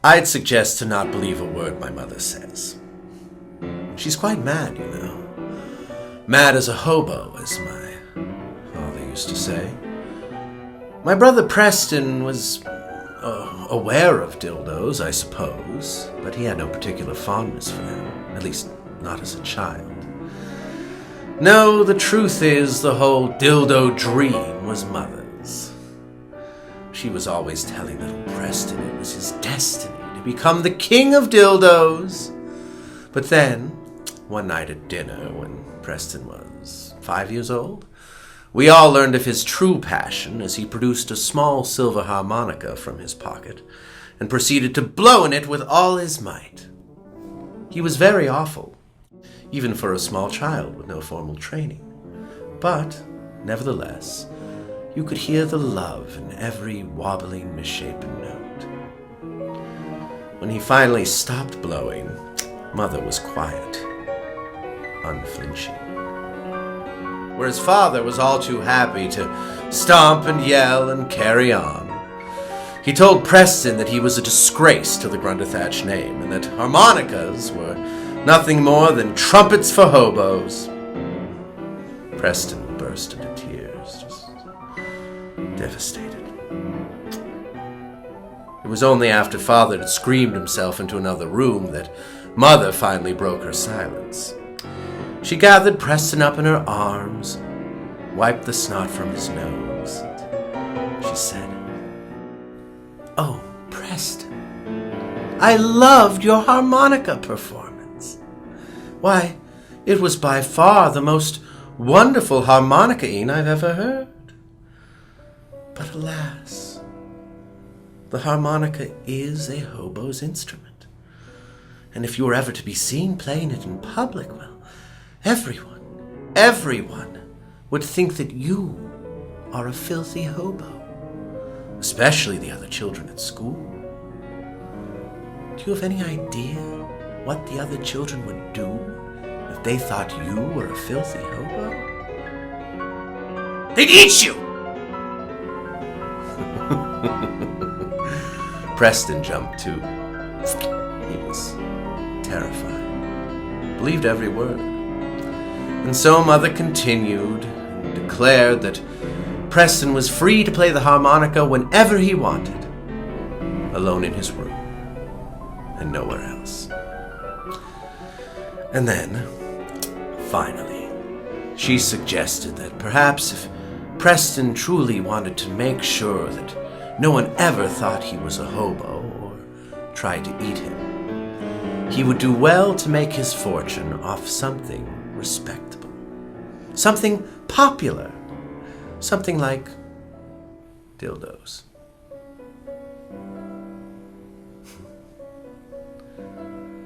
I'd suggest to not believe a word my mother says. She's quite mad, you know. Mad as a hobo, as my father used to say. My brother Preston was aware of dildos, I suppose, but he had no particular fondness for them, at least not as a child. No, the truth is the whole dildo dream was Mother's. She was always telling little Preston it was his destiny to become the king of dildos. But then, one night at dinner, when Preston was 5 years old, we all learned of his true passion as he produced a small silver harmonica from his pocket and proceeded to blow in it with all his might. He was very awful, even for a small child with no formal training. But, nevertheless, you could hear the love in every wobbling, misshapen note. When he finally stopped blowing, Mother was quiet, unflinching. Whereas Father was all too happy to stomp and yell and carry on. He told Preston that he was a disgrace to the Grunderthatch name, and that harmonicas were nothing more than trumpets for hobos. Preston burst into tears, just devastated. It was only after Father had screamed himself into another room that Mother finally broke her silence. She gathered Preston up in her arms, wiped the snot from his nose, and she said, "Oh, Preston, I loved your harmonica performance. Why, it was by far the most wonderful harmonica-ine I've ever heard. But alas, the harmonica is a hobo's instrument, and if you were ever to be seen playing it in public, well, everyone would think that you are a filthy hobo, especially the other children at school. Do you have any idea what the other children would do if they thought you were a filthy hobo? They'd eat you!" Preston jumped too. He was terrified, believed every word. And so Mother continued and declared that Preston was free to play the harmonica whenever he wanted, alone in his room, and nowhere else. And then, finally, she suggested that perhaps if Preston truly wanted to make sure that no one ever thought he was a hobo or tried to eat him, he would do well to make his fortune off something respectable, something popular, something like dildos.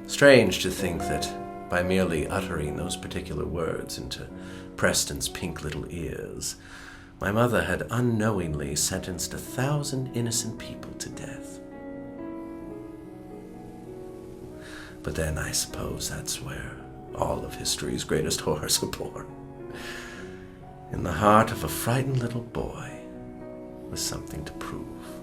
Strange to think that by merely uttering those particular words into Preston's pink little ears, my mother had unknowingly sentenced 1,000 innocent people to death. But then I suppose that's where all of history's greatest horrors are born. In the heart of a frightened little boy with something to prove.